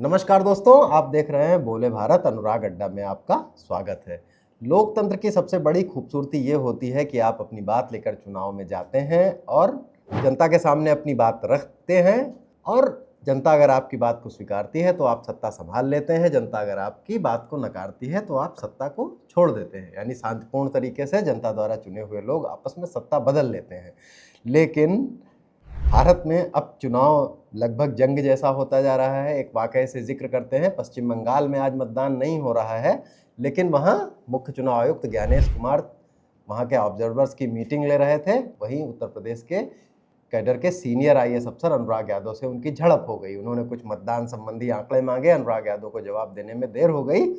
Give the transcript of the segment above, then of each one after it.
नमस्कार दोस्तों, आप देख रहे हैं बोले भारत। अनुराग अड्डा में आपका स्वागत है। लोकतंत्र की सबसे बड़ी खूबसूरती ये होती है कि आप अपनी बात लेकर चुनाव में जाते हैं और जनता के सामने अपनी बात रखते हैं और जनता अगर आपकी बात को स्वीकारती है तो आप सत्ता संभाल लेते हैं। जनता अगर आपकी बात को नकारती है तो आप सत्ता को छोड़ देते हैं। यानी शांतिपूर्ण तरीके से जनता द्वारा चुने हुए लोग आपस में सत्ता बदल लेते हैं। लेकिन भारत में अब चुनाव लगभग जंग जैसा होता जा रहा है। एक वाकये से जिक्र करते हैं, पश्चिम बंगाल में आज मतदान नहीं हो रहा है, लेकिन वहाँ मुख्य चुनाव आयुक्त ज्ञानेश कुमार वहाँ के ऑब्जर्वर्स की मीटिंग ले रहे थे। वहीं उत्तर प्रदेश के कैडर के सीनियर आईएएस अफसर अनुराग यादव से उनकी झड़प हो गई। उन्होंने कुछ मतदान संबंधी आंकड़े मांगे, अनुराग यादव को जवाब देने में देर हो गई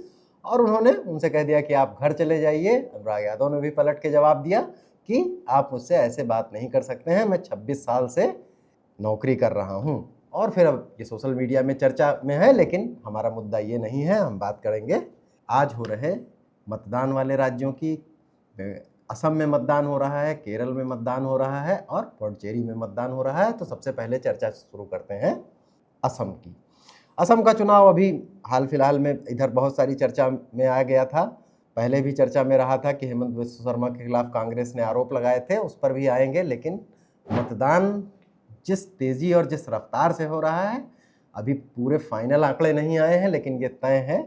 और उन्होंने उनसे कह दिया कि आप घर चले जाइए। अनुराग यादव ने भी पलट के जवाब दिया कि आप मुझसे ऐसे बात नहीं कर सकते हैं, मैं 26 साल से नौकरी कर रहा हूं। और फिर अब ये सोशल मीडिया में चर्चा में है, लेकिन हमारा मुद्दा ये नहीं है। हम बात करेंगे आज हो रहे मतदान वाले राज्यों की। असम में मतदान हो रहा है, केरल में मतदान हो रहा है और पुडुचेरी में मतदान हो रहा है। तो सबसे पहले चर्चा शुरू करते हैं असम की। असम का चुनाव अभी हाल फिलहाल में इधर बहुत सारी चर्चा में आ गया था। पहले भी चर्चा में रहा था कि हेमंत बिस्व शर्मा के खिलाफ कांग्रेस ने आरोप लगाए थे, उस पर भी आएंगे। लेकिन मतदान जिस तेज़ी और जिस रफ्तार से हो रहा है, अभी पूरे फाइनल आंकड़े नहीं आए हैं, लेकिन ये तय है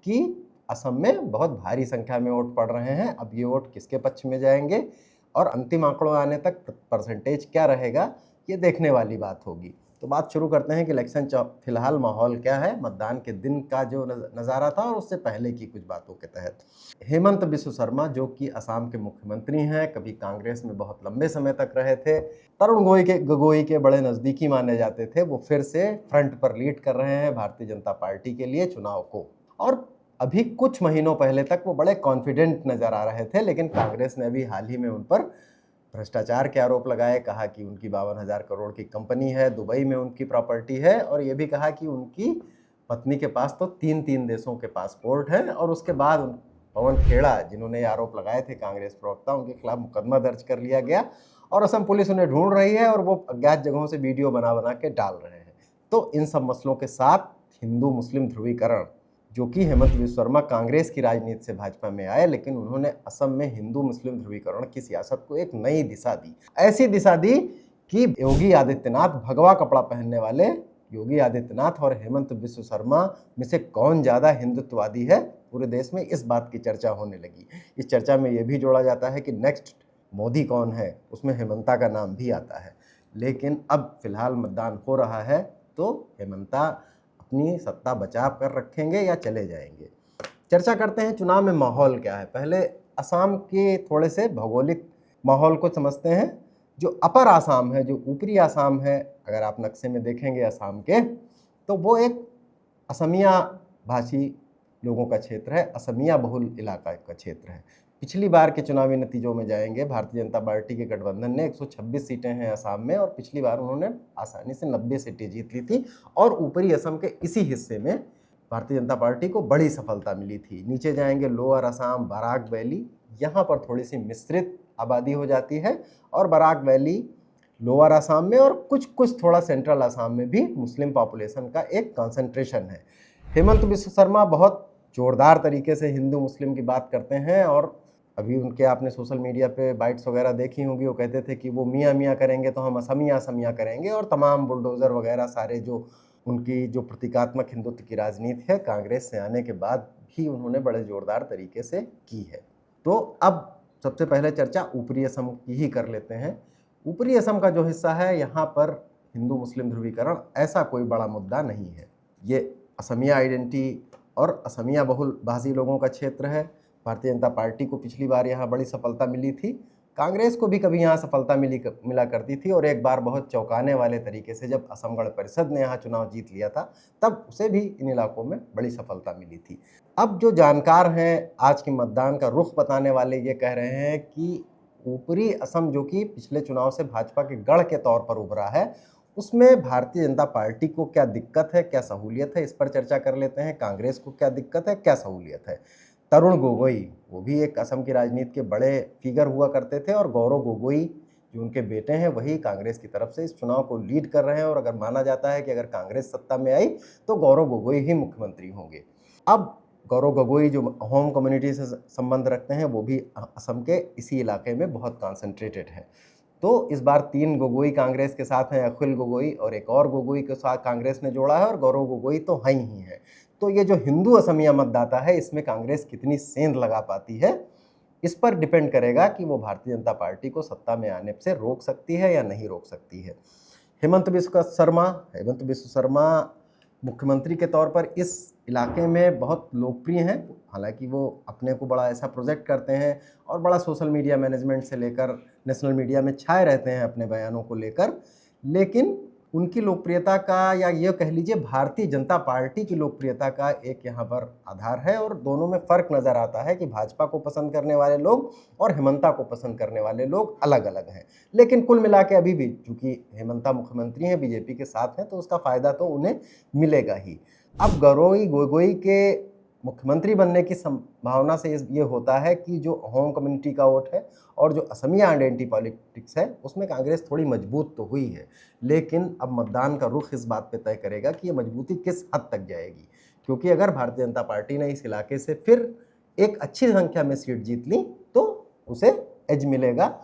कि असम में बहुत भारी संख्या में वोट पड़ रहे हैं। अब ये वोट किसके पक्ष में जाएंगे और अंतिम आंकड़ों आने तक परसेंटेज क्या रहेगा, ये देखने वाली बात होगी। तो बात शुरू करते हैं कि इलेक्शन फिलहाल माहौल क्या है, मतदान के दिन का जो नज़ारा था और उससे पहले की कुछ बातों के तहत। हेमंत बिस्व शर्मा जो कि असम के मुख्यमंत्री हैं, कभी कांग्रेस में बहुत लंबे समय तक रहे थे, तरुण गोगोई के बड़े नज़दीकी माने जाते थे, वो फिर से फ्रंट पर लीड कर रहे हैं भारतीय जनता पार्टी के लिए चुनाव को। और अभी कुछ महीनों पहले तक वो बड़े कॉन्फिडेंट नज़र आ रहे थे, लेकिन कांग्रेस ने अभी हाल ही में उन पर भ्रष्टाचार के आरोप लगाए। कहा कि उनकी 52,000 करोड़ की कंपनी है, दुबई में उनकी प्रॉपर्टी है, और ये भी कहा कि उनकी पत्नी के पास तो 3 देशों के पासपोर्ट हैं। और उसके बाद पवन खेड़ा, जिन्होंने आरोप लगाए थे कांग्रेस प्रवक्ता, उनके खिलाफ मुकदमा दर्ज कर लिया गया और असम पुलिस उन्हें ढूंढ रही है और वो अज्ञात जगहों से वीडियो बना बना के डाल रहे हैं। तो इन सब मसलों के साथ हिंदू मुस्लिम ध्रुवीकरण, जो कि हेमंत बिस्व शर्मा कांग्रेस की राजनीति से भाजपा में आए, लेकिन उन्होंने असम में हिंदू मुस्लिम ध्रुवीकरण की सियासत को एक नई दिशा दी। ऐसी दिशा दी कि योगी आदित्यनाथ, भगवा कपड़ा पहनने वाले योगी आदित्यनाथ और हेमंत बिस्व शर्मा में से कौन ज़्यादा हिंदुत्ववादी है, पूरे देश में इस बात की चर्चा होने लगी। इस चर्चा में यह भी जोड़ा जाता है कि नेक्स्ट मोदी कौन है, उसमें हेमंता का नाम भी आता है। लेकिन अब फिलहाल मतदान हो रहा है तो हेमंता अपनी सत्ता बचा कर रखेंगे या चले जाएंगे। चर्चा करते हैं चुनाव में माहौल क्या है। पहले असम के थोड़े से भौगोलिक माहौल को समझते हैं। जो अपर आसाम है, जो ऊपरी आसाम है, अगर आप नक्शे में देखेंगे असम के, तो वो एक असमिया भाषी लोगों का क्षेत्र है, असमिया बहुल इलाका का क्षेत्र है। पिछली बार के चुनावी नतीजों में जाएंगे, भारतीय जनता पार्टी के गठबंधन ने 126 सीटें हैं असम में, और पिछली बार उन्होंने आसानी से 90 सीटें जीत ली थी। और ऊपरी असम के इसी हिस्से में भारतीय जनता पार्टी को बड़ी सफलता मिली थी। नीचे जाएंगे लोअर असम, बराक वैली, यहाँ पर थोड़ी सी मिश्रित आबादी हो जाती है, और बराक वैली, लोअर असम में और कुछ थोड़ा सेंट्रल असम में भी मुस्लिम पॉपुलेशन का एक कॉन्सेंट्रेशन है। हेमंत बिस्व शर्मा बहुत जोरदार तरीके से हिंदू मुस्लिम की बात करते हैं, और अभी उनके आपने सोशल मीडिया पे बाइट्स वगैरह देखी होंगी, वो कहते थे कि वो मियाँ मियाँ करेंगे तो हम असमिया असमिया करेंगे, और तमाम बुलडोज़र वगैरह सारे जो उनकी जो प्रतीकात्मक हिंदुत्व की राजनीति है कांग्रेस से आने के बाद भी उन्होंने बड़े जोरदार तरीके से की है। तो अब सबसे पहले चर्चा ऊपरी असम की ही कर लेते हैं। ऊपरी असम का जो हिस्सा है, यहाँ पर हिंदू मुस्लिम ध्रुवीकरण ऐसा कोई बड़ा मुद्दा नहीं है। ये असमिया आइडेंटिटी और असमिया बहुल भाषी लोगों का क्षेत्र है। भारतीय जनता पार्टी को पिछली बार यहाँ बड़ी सफलता मिली थी, कांग्रेस को भी कभी यहाँ सफलता मिला करती थी, और एक बार बहुत चौंकाने वाले तरीके से जब असम गण परिषद ने यहाँ चुनाव जीत लिया था, तब उसे भी इन इलाकों में बड़ी सफलता मिली थी। अब जो जानकार हैं, आज के मतदान का रुख बताने वाले, ये कह रहे हैं कि ऊपरी असम, जो कि पिछले चुनाव से भाजपा के गढ़ के तौर पर उभरा है, उसमें भारतीय जनता पार्टी को क्या दिक्कत है, क्या सहूलियत है, इस पर चर्चा कर लेते हैं। कांग्रेस को क्या दिक्कत है, क्या सहूलियत है। तरुण गोगोई, वो भी एक असम की राजनीति के बड़े फिगर हुआ करते थे, और गौरव गोगोई जो उनके बेटे हैं वही कांग्रेस की तरफ से इस चुनाव को लीड कर रहे हैं और अगर माना जाता है कि अगर कांग्रेस सत्ता में आई तो गौरव गोगोई ही मुख्यमंत्री होंगे। अब गौरव गोगोई जो होम कम्युनिटी से संबंध रखते हैं वो भी असम के इसी इलाके में बहुत कॉन्सेंट्रेटेड है। तो इस बार 3 गोगोई कांग्रेस के साथ हैं, अखिल गोगोई और एक और गोगोई के साथ कांग्रेस ने जोड़ा है और गौरव गोगोई तो हैं ही है। तो ये जो हिंदू असमिया मतदाता है इसमें कांग्रेस कितनी सेंध लगा पाती है, इस पर डिपेंड करेगा कि वो भारतीय जनता पार्टी को सत्ता में आने से रोक सकती है या नहीं रोक सकती है। हेमंत बिस्व शर्मा मुख्यमंत्री के तौर पर इस इलाके में बहुत लोकप्रिय हैं। हालांकि वो अपने को बड़ा ऐसा प्रोजेक्ट करते हैं और बड़ा सोशल मीडिया मैनेजमेंट से लेकर नेशनल मीडिया में छाए रहते हैं अपने बयानों को लेकर, लेकिन उनकी लोकप्रियता का या ये कह लीजिए भारतीय जनता पार्टी की लोकप्रियता का एक यहाँ पर आधार है और दोनों में फ़र्क नज़र आता है कि भाजपा को पसंद करने वाले लोग और हेमंता को पसंद करने वाले लोग अलग अलग हैं। लेकिन कुल मिला के अभी भी चूँकि हेमंता मुख्यमंत्री हैं, बीजेपी के साथ हैं, तो उसका फ़ायदा तो उन्हें मिलेगा ही। अब गौरव गोगोई के मुख्यमंत्री बनने की संभावना से ये होता है कि जो होम कम्युनिटी का वोट है और जो असमिया आइडेंटिटी पॉलिटिक्स है उसमें कांग्रेस थोड़ी मजबूत तो हुई है, लेकिन अब मतदान का रुख इस बात पे तय करेगा कि ये मजबूती किस हद तक जाएगी। क्योंकि अगर भारतीय जनता पार्टी ने इस इलाके से फिर एक अच्छी संख्या में सीट जीत ली तो उसे एज मिलेगा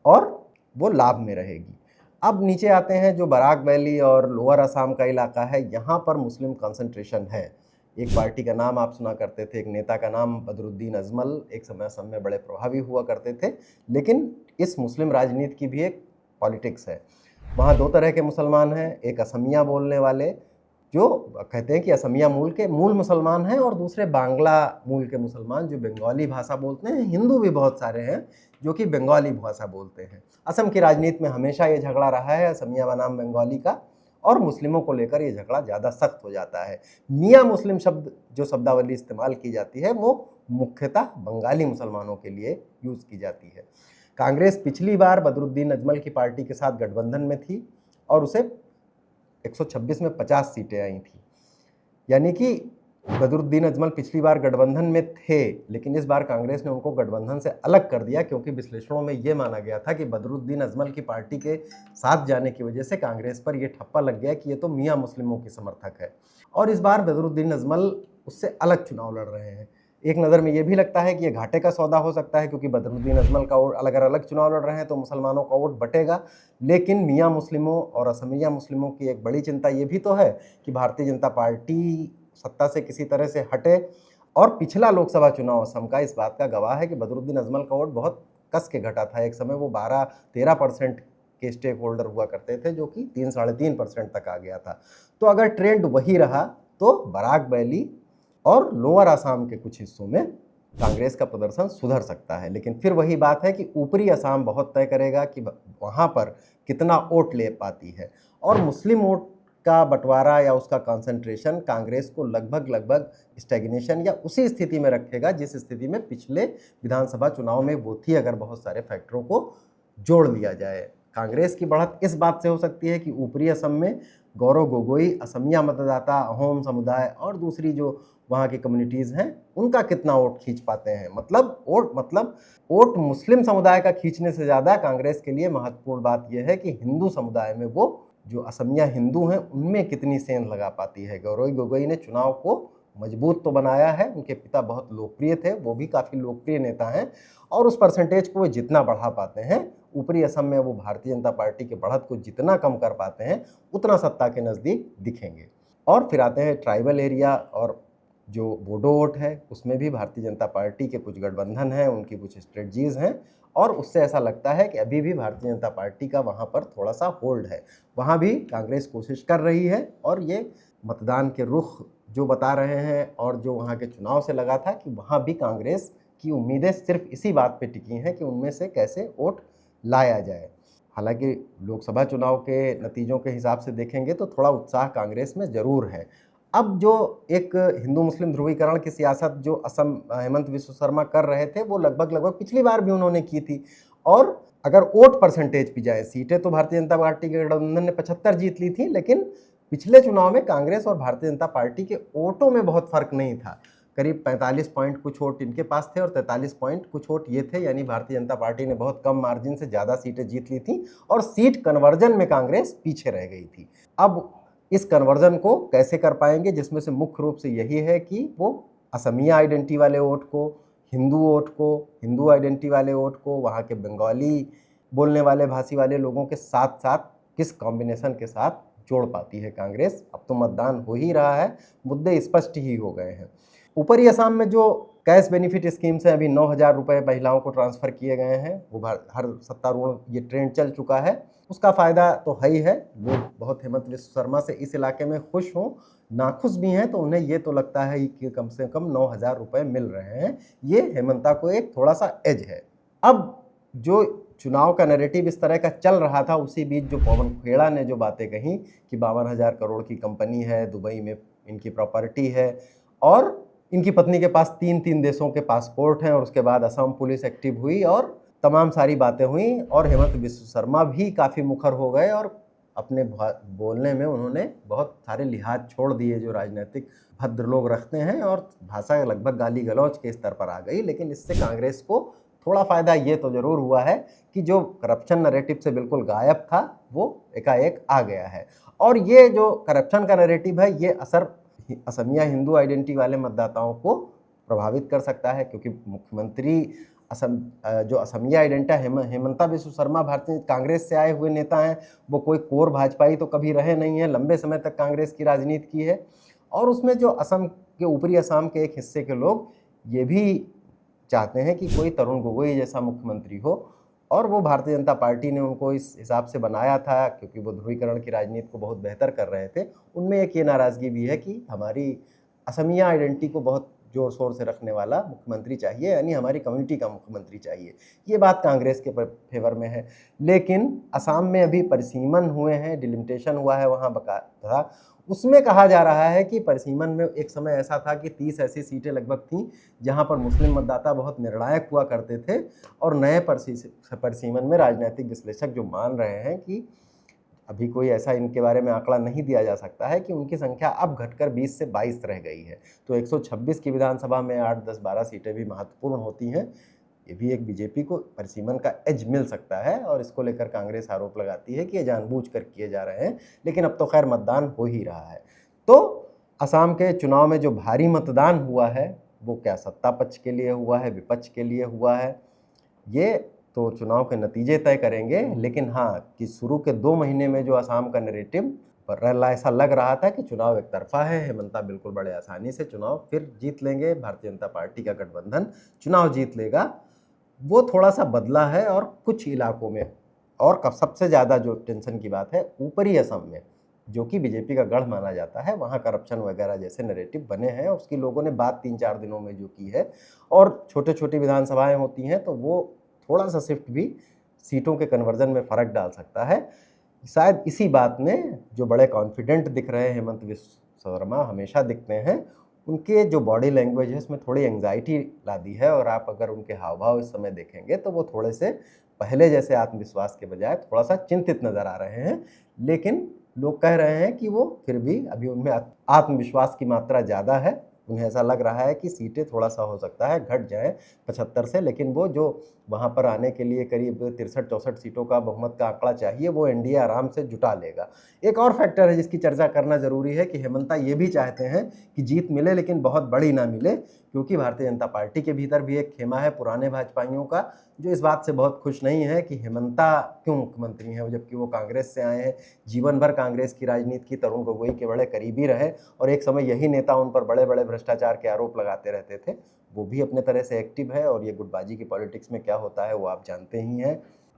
और वो लाभ में रहेगी। अब नीचे आते हैं, जो बराक वैली और लोअर असम का इलाका है, यहाँ पर मुस्लिम कंसंट्रेशन है। एक पार्टी का नाम आप सुना करते थे, एक नेता का नाम बदरुद्दीन अजमल, एक समय असम में बड़े प्रभावी हुआ करते थे, लेकिन इस मुस्लिम राजनीति की भी एक पॉलिटिक्स है। वहाँ 2 तरह के मुसलमान हैं, एक असमिया बोलने वाले जो कहते हैं कि असमिया मूल मुसलमान हैं और दूसरे बांग्ला मूल के मुसलमान जो बंगाली भाषा बोलते हैं। हिंदू भी बहुत सारे हैं जो कि बंगाली भाषा बोलते हैं। असम की राजनीति में हमेशा ये झगड़ा रहा है असमिया बनाम बंगाली का, और मुस्लिमों को लेकर ये झगड़ा ज़्यादा सख्त हो जाता है। मियाँ मुस्लिम शब्द जो शब्दावली इस्तेमाल की जाती है वो मुख्यतः बंगाली मुसलमानों के लिए यूज़ की जाती है। कांग्रेस पिछली बार बदरुद्दीन अजमल की पार्टी के साथ गठबंधन में थी और उसे 126 में 50 सीटें आई थी, यानी कि बदरुद्दीन अजमल पिछली बार गठबंधन में थे, लेकिन इस बार कांग्रेस ने उनको गठबंधन से अलग कर दिया क्योंकि विश्लेषणों में ये माना गया था कि बदरुद्दीन अजमल की पार्टी के साथ जाने की वजह से कांग्रेस पर यह ठप्पा लग गया कि ये तो मियाँ मुस्लिमों की समर्थक है। और इस बार बदरुद्दीन अजमल उससे अलग चुनाव लड़ रहे हैं। एक नज़र में ये भी लगता है कि ये घाटे का सौदा हो सकता है क्योंकि बदरुद्दीन अजमल का वोट अगर अलग चुनाव लड़ रहे हैं तो मुसलमानों का वोट बटेगा, लेकिन मियाँ मुस्लिमों और असमिया मुस्लिमों की एक बड़ी चिंता ये भी तो है कि भारतीय जनता पार्टी सत्ता से किसी तरह से हटे। और पिछला लोकसभा चुनाव असम का इस बात का गवाह है कि बदरुद्दीन अजमल का वोट बहुत कस के घटा था। एक समय वो 12-13% के स्टेक होल्डर हुआ करते थे जो कि 3-3.5% तक आ गया था। तो अगर ट्रेंड वही रहा तो बराक वैली और लोअर असम के कुछ हिस्सों में कांग्रेस का प्रदर्शन सुधर सकता है। लेकिन फिर वही बात है कि ऊपरी असम बहुत तय करेगा कि वहाँ पर कितना वोट ले पाती है, और मुस्लिम वोट का बंटवारा या उसका कंसंट्रेशन कांग्रेस को लगभग स्टैग्नेशन या उसी स्थिति में रखेगा जिस स्थिति में पिछले विधानसभा चुनाव में वो थी, अगर बहुत सारे फैक्टरों को जोड़ लिया जाए। कांग्रेस की बढ़त इस बात से हो सकती है कि ऊपरी असम में गौरव गोगोई असमिया मतदाता, अहोम समुदाय और दूसरी जो वहाँ की कम्युनिटीज़ हैं उनका कितना वोट खींच पाते हैं। मतलब वोट मुस्लिम समुदाय का खींचने से ज़्यादा कांग्रेस के लिए महत्वपूर्ण बात यह है कि हिंदू समुदाय में वो जो असमिया हिंदू हैं उनमें कितनी सेंध लगा पाती है। गौरव गोगोई ने चुनाव को मजबूत तो बनाया है, उनके पिता बहुत लोकप्रिय थे, वो भी काफ़ी लोकप्रिय नेता हैं, और उस परसेंटेज को वो जितना बढ़ा पाते हैं ऊपरी असम में वो भारतीय जनता पार्टी के बढ़त को जितना कम कर पाते हैं उतना सत्ता के नज़दीक दिखेंगे। और फिर आते हैं ट्राइबल एरिया और जो बोडो वोट है उसमें भी भारतीय जनता पार्टी के कुछ गठबंधन हैं, उनकी कुछ स्ट्रेटजीज़ हैं, और उससे ऐसा लगता है कि अभी भी भारतीय जनता पार्टी का वहाँ पर थोड़ा सा होल्ड है। वहाँ भी कांग्रेस कोशिश कर रही है, और ये मतदान के रुख जो बता रहे हैं और जो वहाँ के चुनाव से लगा था कि वहाँ भी कांग्रेस की उम्मीदें सिर्फ इसी बात पे टिकी हैं कि उनमें से कैसे वोट लाया जाए। हालांकि लोकसभा चुनाव के नतीजों के हिसाब से देखेंगे तो थोड़ा उत्साह कांग्रेस में ज़रूर है। अब जो एक हिंदू मुस्लिम ध्रुवीकरण की सियासत जो असम हेमंत बिस्व शर्मा कर रहे थे वो लगभग पिछली बार भी उन्होंने की थी, और अगर वोट परसेंटेज पे जाए, सीटें तो भारतीय जनता पार्टी के गठबंधन ने 75 जीत ली थी, लेकिन पिछले चुनाव में कांग्रेस और भारतीय जनता पार्टी के वोटों में बहुत फर्क नहीं था। करीब 45 पॉइंट कुछ वोट इनके पास थे और 43 पॉइंट कुछ वोट ये थे, यानी भारतीय जनता पार्टी ने बहुत कम मार्जिन से ज़्यादा सीटें जीत ली थी और सीट कन्वर्जन में कांग्रेस पीछे रह गई थी। अब इस कन्वर्जन को कैसे कर पाएंगे, जिसमें से मुख्य रूप से यही है कि वो असमिया आइडेंटिटी वाले वोट को, हिंदू वोट को, हिंदू आइडेंटिटी वाले वोट को, वहाँ के बंगाली बोलने वाले भाषी वाले लोगों के साथ साथ किस कॉम्बिनेशन के साथ जोड़ पाती है कांग्रेस। अब तो मतदान हो ही रहा है, मुद्दे स्पष्ट ही हो गए हैं। ऊपरी असम में जो कैश बेनिफिट स्कीम से अभी 9,000 रुपये महिलाओं को ट्रांसफ़र किए गए हैं, वो हर सत्तारूढ़ ये ट्रेंड चल चुका है, उसका फ़ायदा तो है ही है। लोग बहुत हेमंत विश्व शर्मा से इस इलाके में खुश हों, नाखुश भी हैं, तो उन्हें ये तो लगता है कि कम से कम 9,000 रुपये मिल रहे हैं। ये हेमंता को एक थोड़ा सा एज है। अब जो चुनाव का नैरेटिव इस तरह का चल रहा था, उसी बीच जो पवन खेड़ा ने जो बातें कही कि 52,000 करोड़ की कंपनी है, दुबई में इनकी प्रॉपर्टी है और इनकी पत्नी के पास 3-3 देशों के पासपोर्ट हैं और उसके बाद असम पुलिस एक्टिव हुई और तमाम सारी बातें हुई और हेमंत विश्व शर्मा भी काफ़ी मुखर हो गए और अपने बोलने में उन्होंने बहुत सारे लिहाज छोड़ दिए जो राजनीतिक भद्र लोग रखते हैं और भाषा लगभग गाली गलौज के स्तर पर आ गई। लेकिन इससे कांग्रेस को थोड़ा फ़ायदा ये तो ज़रूर हुआ है कि जो करप्शन नैरेटिव से बिल्कुल गायब था वो एकाएक आ गया है। और ये जो करप्शन का नैरेटिव है, ये असर असमिया हिंदू आइडेंटिटी वाले मतदाताओं को प्रभावित कर सकता है, क्योंकि मुख्यमंत्री जो असमिया आइडेंटिटी हेमंता विश्व शर्मा भारतीय कांग्रेस से आए हुए नेता हैं, वो कोई कोर भाजपाई तो कभी रहे नहीं है, लंबे समय तक कांग्रेस की राजनीति की है। और उसमें जो असम के ऊपरी असम के एक हिस्से के लोग ये भी चाहते हैं कि कोई तरुण गोगोई जैसा मुख्यमंत्री हो, और वो भारतीय जनता पार्टी ने उनको इस हिसाब से बनाया था क्योंकि वो ध्रुवीकरण की राजनीति को बहुत बेहतर कर रहे थे। उनमें एक ये नाराज़गी भी है कि हमारी असमिया आइडेंटिटी को बहुत जोर शोर से रखने वाला मुख्यमंत्री चाहिए, यानी हमारी कम्युनिटी का मुख्यमंत्री चाहिए। ये बात कांग्रेस के फेवर में है। लेकिन असम में अभी परिसीमन हुए हैं, डिलिमिटेशन हुआ है वहाँ बकायदा, उसमें कहा जा रहा है कि परिसीमन में एक समय ऐसा था कि 30 ऐसी सीटें लगभग थीं जहां पर मुस्लिम मतदाता बहुत निर्णायक हुआ करते थे, और नए परिसीमन में राजनीतिक विश्लेषक जो मान रहे हैं कि अभी कोई ऐसा इनके बारे में आंकड़ा नहीं दिया जा सकता है कि उनकी संख्या अब घटकर 20 से 22 रह गई है। तो 126 की विधानसभा में 8, 10, 12 सीटें भी महत्वपूर्ण होती हैं। ये भी एक बीजेपी को परिसीमन का एज मिल सकता है और इसको लेकर कांग्रेस आरोप लगाती है कि ये जानबूझकर किए जा रहे हैं। लेकिन अब तो खैर मतदान हो ही रहा है। तो असम के चुनाव में जो भारी मतदान हुआ है वो क्या सत्ता पक्ष के लिए हुआ है, विपक्ष के लिए हुआ है, ये तो चुनाव के नतीजे तय करेंगे। लेकिन हाँ, कि शुरू के 2 महीने में जो असम का नैरेटिव ऐसा लग रहा था कि चुनाव एक तरफा है, हेमंता बिल्कुल बड़े आसानी से चुनाव फिर जीत लेंगे, भारतीय जनता पार्टी का गठबंधन चुनाव जीत लेगा, वो थोड़ा सा बदला है। और कुछ इलाकों में, और सबसे ज़्यादा जो टेंशन की बात है, ऊपरी असम में जो कि बीजेपी का गढ़ माना जाता है, वहाँ करप्शन वगैरह जैसे नैरेटिव बने हैं। उसकी लोगों ने बात 3-4 दिनों में जो की है, और छोटे छोटी विधानसभाएं होती हैं तो वो थोड़ा सा शिफ्ट भी सीटों के कन्वर्जन में फ़र्क डाल सकता है। शायद इसी बात में जो बड़े कॉन्फिडेंट दिख रहे हैं हेमंत विश्व शर्मा, हमेशा दिखते हैं, उनके जो बॉडी लैंग्वेज है उसमें थोड़ी एंग्जाइटी ला दी है। और आप अगर उनके हाव भाव इस समय देखेंगे तो वो थोड़े से पहले जैसे आत्मविश्वास के बजाय थोड़ा सा चिंतित नज़र आ रहे हैं। लेकिन लोग कह रहे हैं कि वो फिर भी अभी उनमें आत्मविश्वास की मात्रा ज़्यादा है। उन्हें ऐसा लग रहा है कि सीटें थोड़ा सा हो सकता है घट जाएँ 75 से, लेकिन वो जो वहाँ पर आने के लिए करीब 63-64 सीटों का बहुमत का आंकड़ा चाहिए, वो एनडीए आराम से जुटा लेगा। एक और फैक्टर है जिसकी चर्चा करना ज़रूरी है कि हेमंता ये भी चाहते हैं कि जीत मिले, लेकिन बहुत बड़ी ना मिले, क्योंकि भारतीय जनता पार्टी के भीतर भी एक खेमा है पुराने भाजपाइयों का जो इस बात से बहुत खुश नहीं है कि हेमंता क्यों मुख्यमंत्री हैं, जबकि वो कांग्रेस से आए हैं, जीवन भर कांग्रेस की राजनीति की, तरुण गोगोई के बड़े करीबी रहे और एक समय यही नेता उन पर बड़े बड़े भ्रष्टाचार के आरोप लगाते रहते थे। वो भी अपने तरह से एक्टिव है, और ये गुटबाजी की पॉलिटिक्स में क्या होता है वो आप जानते ही हैं।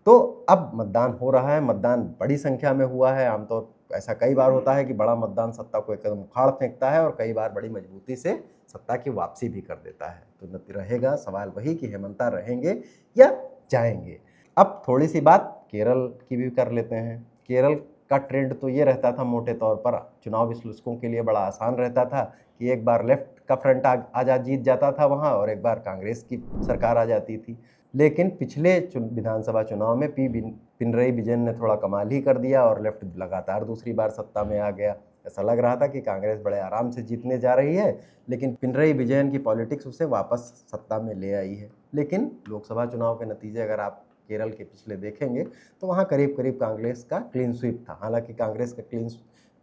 तो अब मतदान हो रहा है, मतदान बड़ी संख्या में हुआ है। आमतौर ऐसा कई बार होता है कि बड़ा मतदान सत्ता को एकदम उखाड़ फेंकता है और कई बार बड़ी मजबूती से सत्ता की वापसी भी कर देता है। तो रहेगा सवाल वही कि हेमंता रहेंगे या जाएंगे। अब थोड़ी सी बात केरल की भी कर लेते हैं। केरल का ट्रेंड तो ये रहता था मोटे तौर पर, चुनाव विश्लेषकों के लिए बड़ा आसान रहता था कि एक बार लेफ्ट का फ्रंट आजाद जीत जाता था वहाँ, और एक बार कांग्रेस की सरकार आ जाती थी। लेकिन पिछले विधानसभा चुनाव में पिनरई विजयन ने थोड़ा कमाल ही कर दिया और लेफ्ट लगातार दूसरी बार सत्ता में आ गया। ऐसा लग रहा था कि कांग्रेस बड़े आराम से जीतने जा रही है, लेकिन पिनरई विजयन की पॉलिटिक्स उसे वापस सत्ता में ले आई है। लेकिन लोकसभा चुनाव के नतीजे अगर आप केरल के पिछले देखेंगे तो वहाँ करीब करीब कांग्रेस का क्लीन स्वीप था। हालांकि कांग्रेस का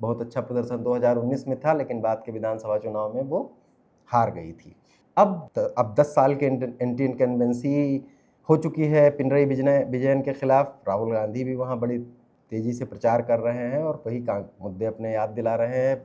बहुत अच्छा प्रदर्शन 2019 में था, लेकिन बाद के विधानसभा चुनाव में वो हार गई थी। अब 10 साल के एंटी इनकम्बेंसी हो चुकी है पिनरई विजयन के खिलाफ। राहुल गांधी भी वहाँ बड़ी तेजी से प्रचार कर रहे हैं और वही मुद्दे अपने याद दिला रहे हैं।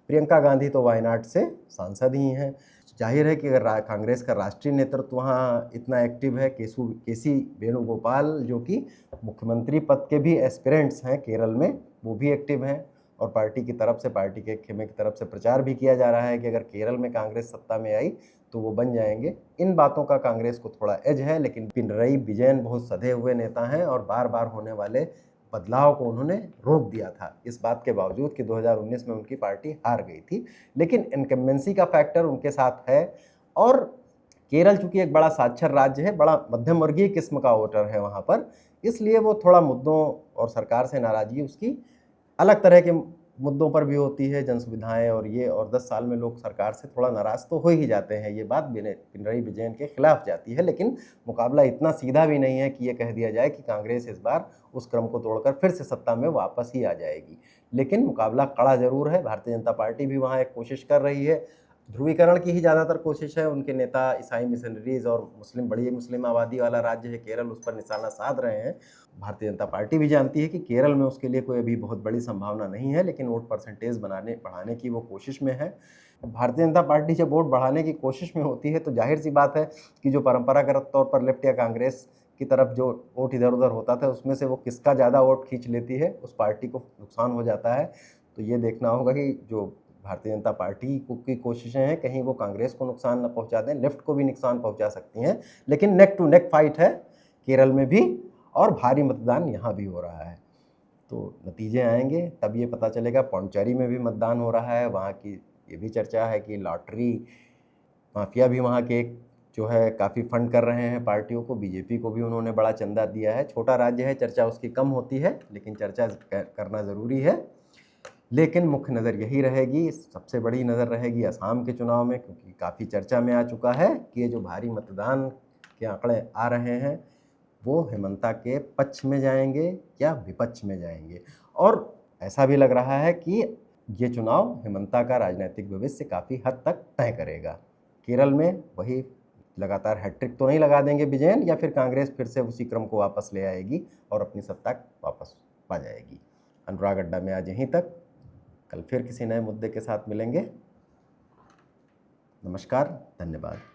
प्रियंका गांधी तो वायनाड से सांसद ही हैं। जाहिर है कि अगर कांग्रेस का राष्ट्रीय नेतृत्व वहाँ इतना एक्टिव है, केसी वेणुगोपाल जो कि मुख्यमंत्री पद के भी एस्पिरेंट्स हैं केरल में, वो भी एक्टिव हैं और पार्टी की तरफ से, पार्टी के खेमे की तरफ से प्रचार भी किया जा रहा है कि अगर केरल में कांग्रेस सत्ता में आई तो वो बन जाएंगे। इन बातों का कांग्रेस को थोड़ा एज है, लेकिन पिनरई विजयन बहुत सधे हुए नेता हैं और बार बार होने वाले बदलाव को उन्होंने रोक दिया था, इस बात के बावजूद कि 2019 में उनकी पार्टी हार गई थी। लेकिन इनकम्बेंसी का फैक्टर उनके साथ है और केरल चूंकि एक बड़ा साक्षर राज्य है, बड़ा मध्यम वर्गीय किस्म का वोटर है वहाँ पर, इसलिए वो थोड़ा मुद्दों और सरकार से नाराजगी उसकी अलग तरह के मुद्दों पर भी होती है, जन सुविधाएं और ये, और 10 साल में लोग सरकार से थोड़ा नाराज तो हो ही जाते हैं। ये बात पिनरई विजयन के खिलाफ जाती है, लेकिन मुकाबला इतना सीधा भी नहीं है कि ये कह दिया जाए कि कांग्रेस इस बार उस क्रम को तोड़कर फिर से सत्ता में वापस ही आ जाएगी। लेकिन मुकाबला कड़ा जरूर है। भारतीय जनता पार्टी भी वहाँ एक कोशिश कर रही है, ध्रुवीकरण की ही ज़्यादातर कोशिश है। उनके नेता ईसाई मिशनरीज और बड़ी मुस्लिम आबादी वाला राज्य है केरल, उस पर निशाना साध रहे हैं। भारतीय जनता पार्टी भी जानती है कि केरल में उसके लिए कोई अभी बहुत बड़ी संभावना नहीं है, लेकिन वोट परसेंटेज बढ़ाने की वो कोशिश में है। भारतीय जनता पार्टी जब वोट बढ़ाने की कोशिश में होती है तो जाहिर सी बात है कि जो परंपरागत तौर पर लेफ्ट या कांग्रेस की तरफ जो वोट इधर उधर होता था उसमें से वो किसका ज़्यादा वोट खींच लेती है, उस पार्टी को नुकसान हो जाता है। तो ये देखना होगा कि जो भारतीय जनता पार्टी की कोशिशें हैं कहीं वो कांग्रेस को नुकसान न पहुंचा दें, लेफ्ट को भी नुकसान पहुंचा सकती हैं। लेकिन नेक टू नेक फाइट है केरल में भी और भारी मतदान यहाँ भी हो रहा है। तो नतीजे आएंगे तब ये पता चलेगा। पौंडीचेरी में भी मतदान हो रहा है, वहाँ की ये भी चर्चा है कि लॉटरी माफिया भी वहाँ के जो है काफ़ी फंड कर रहे हैं पार्टियों को। बीजेपी को भी उन्होंने बड़ा चंदा दिया है। छोटा राज्य है, चर्चा उसकी कम होती है, लेकिन चर्चा करना ज़रूरी है। लेकिन मुख्य नज़र यही रहेगी, सबसे बड़ी नज़र रहेगी असम के चुनाव में, क्योंकि काफ़ी चर्चा में आ चुका है कि ये जो भारी मतदान के आंकड़े आ रहे हैं वो हेमंता के पक्ष में जाएंगे या विपक्ष में जाएंगे। और ऐसा भी लग रहा है कि ये चुनाव हेमंता का राजनीतिक भविष्य काफ़ी हद तक तय करेगा। केरल में वही लगातार हैट्रिक तो नहीं लगा देंगे विजयन, या फिर कांग्रेस फिर से उसी क्रम को वापस ले आएगी और अपनी सत्ता वापस पा जाएगी। अनुराग अड्डा में आज यहीं तक, कल फिर किसी नए मुद्दे के साथ मिलेंगे। नमस्कार, धन्यवाद।